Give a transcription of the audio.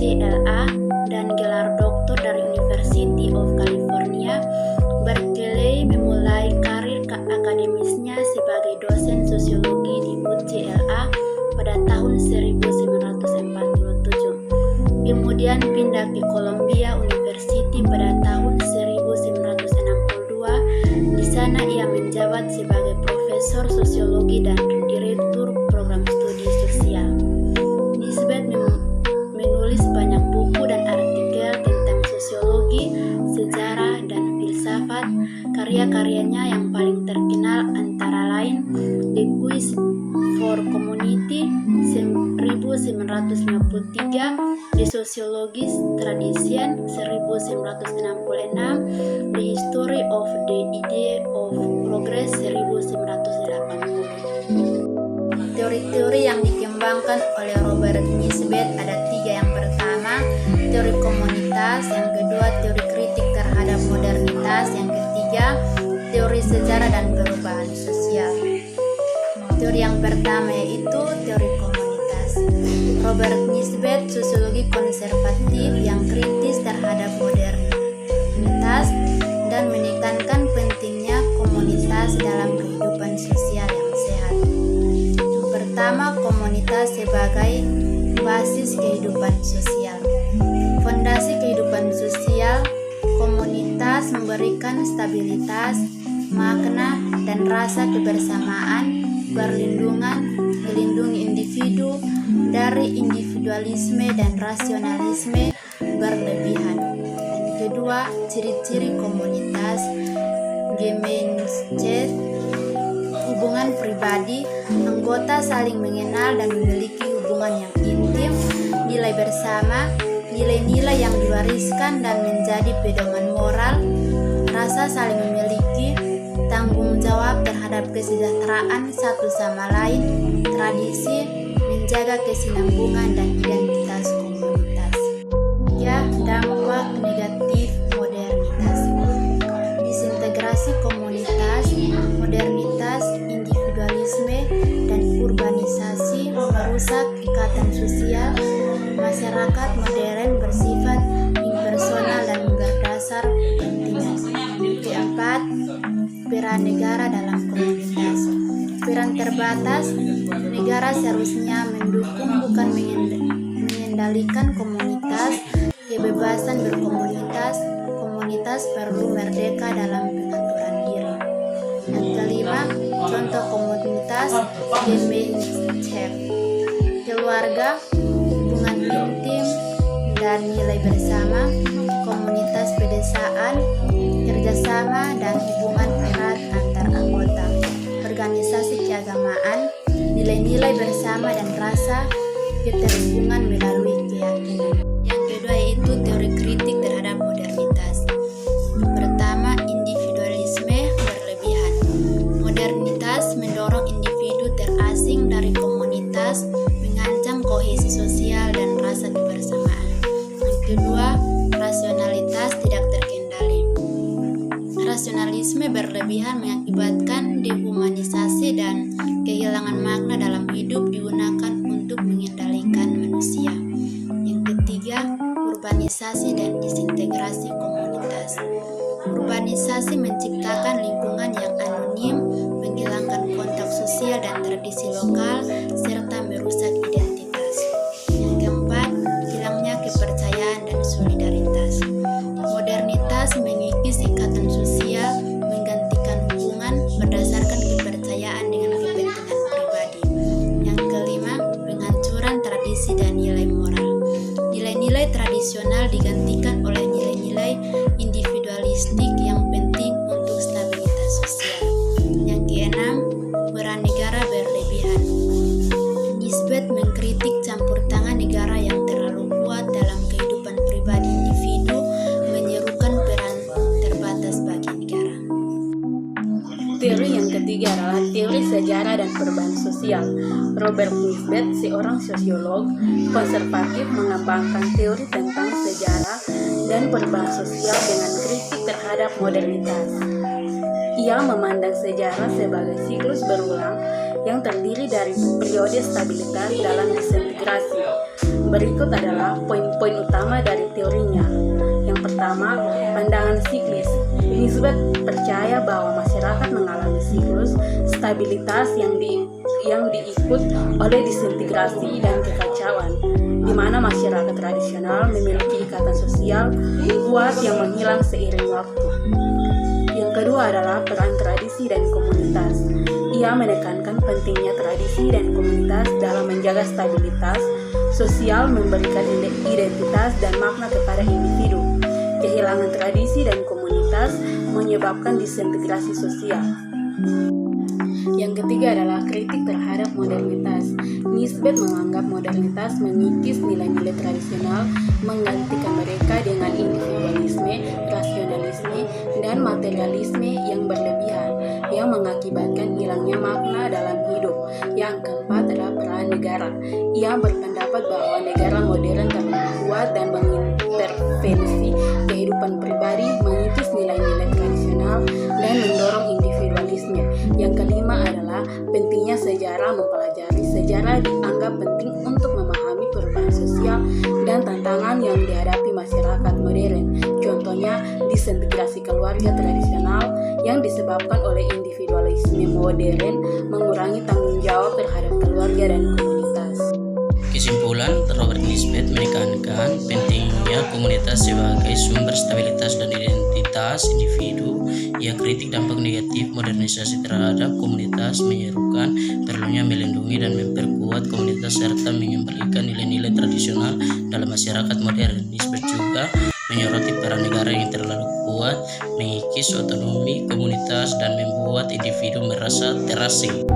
UCLA dan gelar doktor dari University of California, Berkeley memulai karir akademisnya sebagai dosen sosiologi di UCLA pada tahun 1947. Kemudian pindah ke Columbia University pada tahun 1962. Di sana ia menjabat sebagai profesor sosiologi dan direktur program studi sosial. Nisbet menulis banyak buku dan artikel tentang sosiologi, sejarah, dan filsafat. Karya-karyanya yang paling terkenal antara lain The Quiz for Community 1953, The Sociologist Tradition 1966, The History of the Idea of Progress 1980. Teori-teori yang dikembangkan oleh Robert Nisbet ada 3. Yang pertama, teori komunitas. Yang kedua, teori kritik terhadap modernitas. Yang ketiga, teori sejarah dan perubahan sosial. Teori yang pertama yaitu teori komunitas. Robert Nisbet sosiologi konservatif yang kritis terhadap modernitas dan menekankan pentingnya komunitas dalam kehidupan sosial yang sehat. Yang pertama, komunitas sebagai basis kehidupan sosial. Fondasi kehidupan sosial, komunitas memberikan stabilitas, makna, dan rasa kebersamaan, melindungi individu dari individualisme dan rasionalisme berlebihan. Dan kedua, ciri-ciri komunitas, Gemeinschaft, hubungan pribadi, anggota saling mengenal dan memiliki hubungan yang intim, nilai bersama, nilai-nilai yang diwariskan dan menjadi pedoman moral, rasa saling memiliki, tanggung jawab terhadap kesejahteraan satu sama lain, tradisi, menjaga kesinambungan dan identitas komunitas. Ya, dampak negatif modernitas. Disintegrasi komunitas, modernitas, individualisme, dan urbanisasi merusak ikatan sosial. Masyarakat modern bersifat impersonal dan berdasar kepentingan. Keempat, peran negara dalam komunitas. Peran terbatas, negara seharusnya mendukung bukan mengendalikan komunitas. Kebebasan berkomunitas, komunitas perlu merdeka dalam pengaturan diri. Yang kelima, contoh komunitas Gemeinschaft, keluarga, hubungan intim dan nilai bersama, komunitas pedesaan, kerjasama dan hubungan erat antar anggota, organisasi keagamaan, nilai-nilai bersama dan rasa keterhubungan melalui keyakinan. Yang kedua yaitu teori kritik terhadap modernitas. Pertama, individualisme berlebihan. Modernitas mendorong individu terasing dari komunitas, mengancam kohesi sosial dan rasa kebersamaan. Yang kedua, rasionalitas tidak terkendali. Rasionalisme berlebihan mengakibatkan dehumanisasi dan kehilangan makna dalam hidup digunakan untuk mengendalikan manusia. Yang ketiga, urbanisasi dan disintegrasi komunitas. Urbanisasi menciptakan lingkungan yang anonim, menghilangkan kontak sosial dan tradisi lokal, serta merusak identitas. Yang keempat, hilangnya kepercayaan dan solidaritas. Modernitas mengikis ikatan sosial, menggantikan hubungan berdasarkan kepercayaan dengan kepentingan pribadi. Yang kelima, penghancuran tradisi dan nilai moral. Nilai-nilai tradisional digantikan oleh nilai-nilai individualistik yang penting untuk stabilitas sosial. Yang keenam, peran negara berlebihan. Nisbet mengkritik campur tangan negara yang terlalu kuat dalam kehidupan pribadi individu, menyerukan peran terbatas bagi negara. Teori yang ketiga adalah teori sejarah dan perubahan sosial. Robert Nisbet, seorang sosiolog konservatif, mengembangkan teori tentang sejarah dan perubahan sosial dengan kritik terhadap modernitas. Ia memandang sejarah sebagai siklus berulang yang terdiri dari periode stabilitas dalam disintegrasi, Berikut adalah poin-poin utama dari teorinya. Yang pertama, pandangan siklis. Nisbet percaya bahwa masyarakat mengalami siklus stabilitas yang diikut oleh disintegrasi dan kekacauan, di mana masyarakat tradisional memiliki ikatan sosial kuat yang menghilang seiring waktu. Yang kedua adalah peran tradisi dan komunitas. Ia menekankan pentingnya tradisi dan komunitas dalam menjaga stabilitas sosial, memberikan identitas dan makna kepada individu. Kehilangan tradisi dan komunitas menyebabkan disintegrasi sosial. Yang ketiga adalah kritik terhadap modernitas. Nisbet menganggap modernitas mengikis nilai-nilai tradisional, menggantikan mereka dengan individualisme, rasionalisme, dan materialisme yang berlebihan, yang mengakibatkan hilangnya makna dalam hidup. Yang keempat adalah peran negara. Ia berpendapat bahwa negara modern terlalu kuat dan mengintervensi kehidupan pribadi, mengikis nilai-nilai tradisional, dan mendorong individualisme. Yang kelima adalah pentingnya sejarah. Mempelajari sejarah dianggap penting untuk memahami perubahan sosial dan tantangan yang dihadapi masyarakat modern. Contohnya, disintegrasi keluarga tradisional yang disebabkan oleh individualisme modern, mengurangi tanggung jawab terhadap keluarga dan komunitas. Kesimpulan, Robert Nisbet menekankan pentingnya komunitas sebagai sumber stabilitas dan identitas individu. Ia kritik dampak negatif modernisasi terhadap komunitas, menyerukan perlunya melindungi dan memperkuat komunitas serta mengembalikan nilai-nilai tradisional dalam masyarakat modern. Nisbet juga menyoroti peran negara yang terlalu kuat, mengikis otonomi komunitas dan membuat individu merasa terasing.